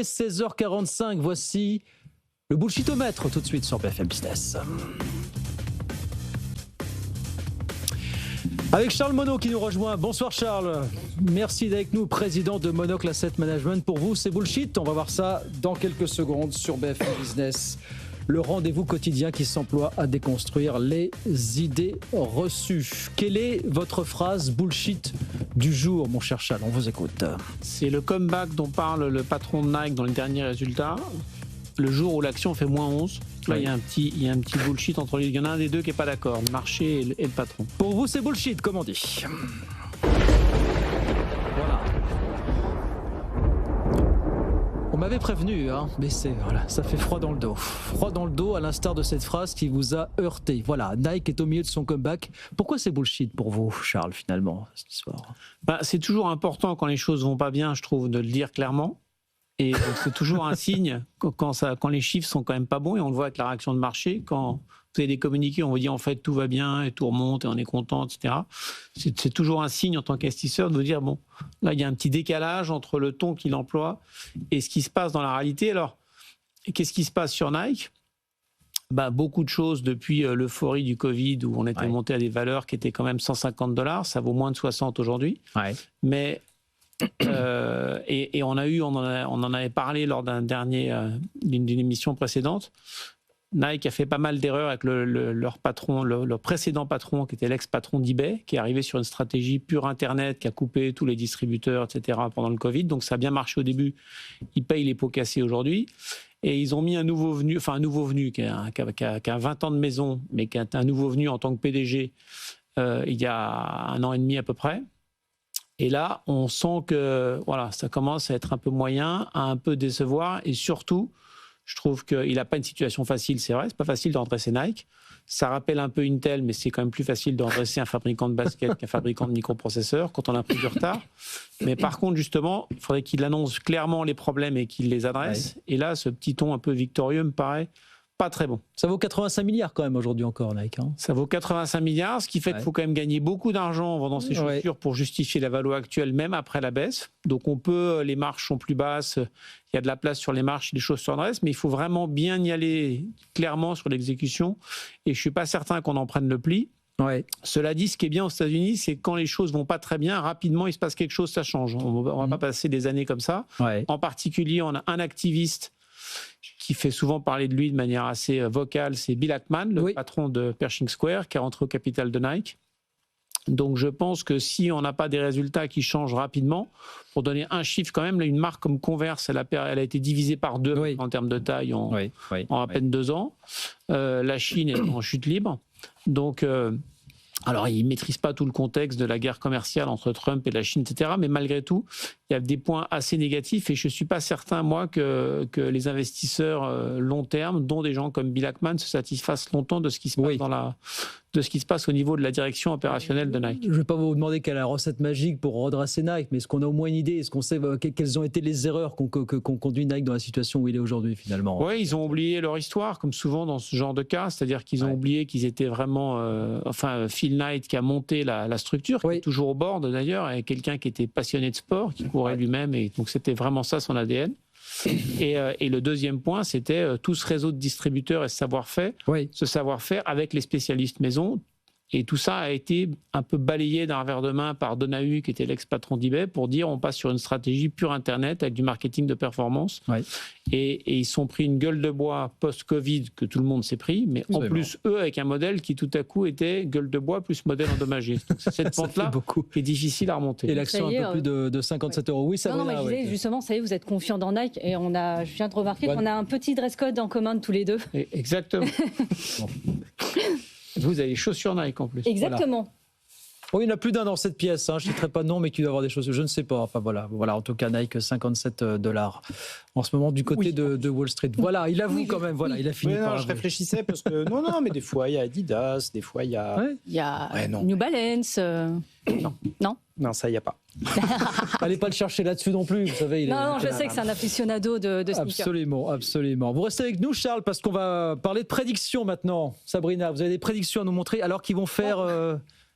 est 16h45. Voici le bullshitomètre tout de suite sur BFM Business. Avec Charles Monod qui nous rejoint. Bonsoir Charles. Merci d'être avec nous, président de Monocle Asset Management. Pour vous, c'est bullshit. On va voir ça dans quelques secondes sur BFM Business. Le rendez-vous quotidien qui s'emploie à déconstruire les idées reçues. Quelle est votre phrase bullshit du jour, mon cher Charles? On vous écoute. C'est le comeback dont parle le patron de Nike dans les derniers résultats. Le jour où l'action fait moins 11, là, il y a un petit bullshit entre les deux. Il y en a un des deux qui n'est pas d'accord, le marché et le patron. Pour vous, c'est bullshit, comme on dit. Voilà. On m'avait prévenu, mais ça fait froid dans le dos. Froid dans le dos, à l'instar de cette phrase qui vous a heurté. Voilà, Nike est au milieu de son comeback. Pourquoi c'est bullshit pour vous, Charles, finalement, cette histoire? C'est toujours important quand les choses vont pas bien, je trouve, de le dire clairement. Et c'est toujours un signe quand les chiffres sont quand même pas bons, et on le voit avec la réaction de marché. Quand vous avez des communiqués, on vous dit en fait tout va bien et tout remonte et on est content, etc. C'est toujours un signe en tant qu'investisseur de vous dire bon, là il y a un petit décalage entre le ton qu'il emploie et ce qui se passe dans la réalité. Alors, qu'est-ce qui se passe sur Nike? Beaucoup de choses depuis l'euphorie du Covid où on était monté à des valeurs qui étaient quand même $150, ça vaut moins de 60 aujourd'hui. Ouais. Mais et on en avait parlé lors d'une émission précédente. Nike a fait pas mal d'erreurs avec leur patron, leur précédent patron, qui était l'ex-patron d'eBay, qui est arrivé sur une stratégie pure Internet, qui a coupé tous les distributeurs, etc. pendant le Covid. Donc ça a bien marché au début. Ils payent les pots cassés aujourd'hui. Et ils ont mis un nouveau venu qui a 20 ans de maison, mais qui est un nouveau venu en tant que PDG il y a 1 an et demi à peu près. Et là, on sent que ça commence à être un peu moyen, à un peu décevoir. Et surtout, je trouve qu'il n'a pas une situation facile, c'est vrai. C'est pas facile de redresser Nike. Ça rappelle un peu Intel, mais c'est quand même plus facile de redresser un fabricant de basket qu'un fabricant de microprocesseurs quand on a pris du retard. Mais par contre, justement, il faudrait qu'il annonce clairement les problèmes et qu'il les adresse. Ouais. Et là, ce petit ton un peu victorieux me paraît pas très bon. Ça vaut 85 milliards quand même aujourd'hui encore, Nike. Ça vaut 85 milliards, ce qui fait qu'il faut quand même gagner beaucoup d'argent en vendant ses chaussures pour justifier la valeur actuelle, même après la baisse. Donc les marges sont plus basses, il y a de la place sur les marges si les choses se redressent, mais il faut vraiment bien y aller clairement sur l'exécution. Et je ne suis pas certain qu'on en prenne le pli. Ouais. Cela dit, ce qui est bien aux États-Unis, c'est quand les choses vont pas très bien, rapidement il se passe quelque chose, ça change. On va pas passer des années comme ça. Ouais. En particulier, on a un activiste qui fait souvent parler de lui de manière assez vocale, c'est Bill Ackman, le patron de Pershing Square, qui est rentré au capital de Nike. Donc je pense que si on n'a pas des résultats qui changent rapidement, pour donner un chiffre quand même, là, une marque comme Converse, elle a été divisée par 2 en termes de taille en à peine 2 ans. La Chine est en chute libre. Donc... alors, ils ne maîtrisent pas tout le contexte de la guerre commerciale entre Trump et la Chine, etc. Mais malgré tout, il y a des points assez négatifs et je ne suis pas certain, moi, que les investisseurs long terme, dont des gens comme Bill Ackman, se satisfassent longtemps de ce qui se passe de ce qui se passe au niveau de la direction opérationnelle de Nike. Je ne vais pas vous demander quelle est la recette magique pour redresser Nike, mais est-ce qu'on a au moins une idée? Est-ce qu'on sait quelles ont été les erreurs qu'on conduit Nike dans la situation où il est aujourd'hui, finalement? Oui, ils ont oublié leur histoire, comme souvent dans ce genre de cas, c'est-à-dire qu'ils ont oublié qu'ils étaient vraiment... Phil Knight qui a monté la structure, qui est toujours au board d'ailleurs, et quelqu'un qui était passionné de sport, qui courait lui-même, et donc c'était vraiment ça son ADN. Et le deuxième point, c'était tout ce réseau de distributeurs et ce savoir-faire avec les spécialistes maison. Et tout ça a été un peu balayé d'un revers de main par Donahue, qui était l'ex-patron d'eBay, pour dire on passe sur une stratégie pure Internet avec du marketing de performance. Ouais. Et ils sont pris une gueule de bois post-Covid que tout le monde s'est pris, mais en plus, eux, avec un modèle qui tout à coup était gueule de bois plus modèle endommagé. Donc c'est cette pente-là qui est difficile à remonter. Et l'action un peu plus de 57 €. Oui, ça va. Je disais, justement, ça y est, vous êtes confiants dans Nike et je viens de remarquer qu'on a un petit dress code en commun tous les deux. Exactement. Vous avez les chaussures Nike en plus. Exactement. Voilà. Oh, il y en a plus d'un dans cette pièce. Je ne citerai pas de nom, mais qui doit avoir des chaussures. Je ne sais pas. Enfin voilà. En tout cas, Nike, 57 $. En ce moment, du côté de Wall Street. Voilà, il avoue quand même. Voilà, il a fini par. Je réfléchissais parce que non, mais des fois il y a Adidas, des fois il y a. Il y a New Balance. Non, ça il y a pas. Allez pas le chercher là-dessus non plus. Vous savez. Non, je sais que c'est un aficionado de sneakers. Absolument. Vous restez avec nous, Charles, parce qu'on va parler de prédictions maintenant. Sabrina, vous avez des prédictions à nous montrer alors qu'ils vont faire.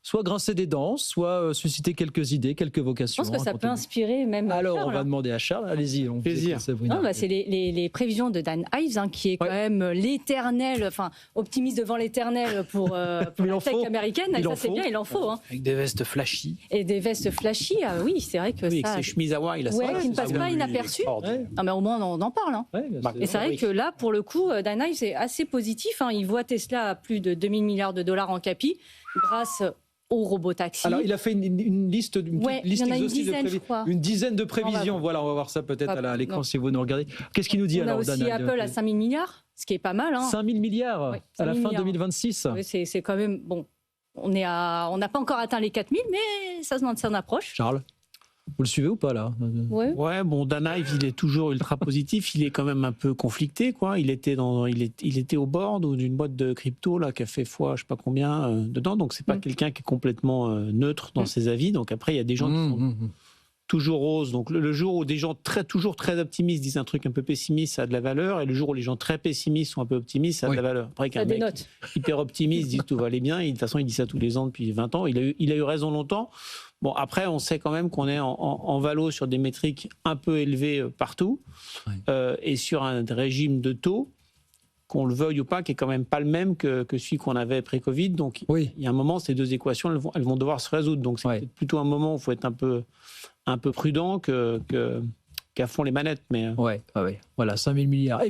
soit grincer des dents, soit susciter quelques idées, quelques vocations. Je pense que ça peut inspirer même. Alors, Charles, on va demander à Charles. Allez-y, on plaisir. C'est les prévisions de Dan Ives, qui est quand même l'éternel, optimiste devant l'éternel pour la tech américaine. Et ça, c'est bien, il en faut. Avec des vestes flashy. Et des vestes flashy, oui, c'est vrai que oui, ça. Avec ses chemises Hawaï, là, qui ne passe pas inaperçu. Mais au moins, on en parle. Et c'est vrai que là, pour le coup, Dan Ives est assez positif. Il voit Tesla à plus de 2000 milliards de dollars en capi grâce au robotaxi. Alors, il a fait une liste, une dizaine de prévisions. Voilà, on va voir ça peut-être à l'écran si vous nous regardez. Qu'est-ce qu'il nous dit alors, Dan? On a aussi Apple à 5 000 milliards, ce qui est pas mal. 5 000 milliards à la fin 2026. Oui, c'est quand même bon. On n'a pas encore atteint les 4 000, mais ça s'en approche. Charles, vous le suivez ou pas là? Ouais, bon, Dan Ives, il est toujours ultra positif. Il est quand même un peu conflicté, quoi. Il était au board d'une boîte de crypto là qui a fait fois je sais pas combien dedans. Donc c'est pas quelqu'un qui est complètement neutre dans ses avis. Donc après il y a des gens qui sont toujours roses. Donc le jour où des gens toujours très optimistes disent un truc un peu pessimiste, ça a de la valeur. Et le jour où les gens très pessimistes sont un peu optimistes, ça a de la valeur. Après qu'un mec hyper optimiste dit tout va aller bien, de toute façon il dit ça tous les ans depuis 20 ans. Il a eu raison longtemps. Bon, après, on sait quand même qu'on est en valo sur des métriques un peu élevées partout et sur un régime de taux, qu'on le veuille ou pas, qui est quand même pas le même que celui qu'on avait pré-Covid. Donc, il y a un moment, ces deux équations, elles vont devoir se résoudre. Donc, c'est peut-être plutôt un moment où il faut être un peu prudent qu'à fond les manettes. Mais... Voilà, 5 000 milliards. Et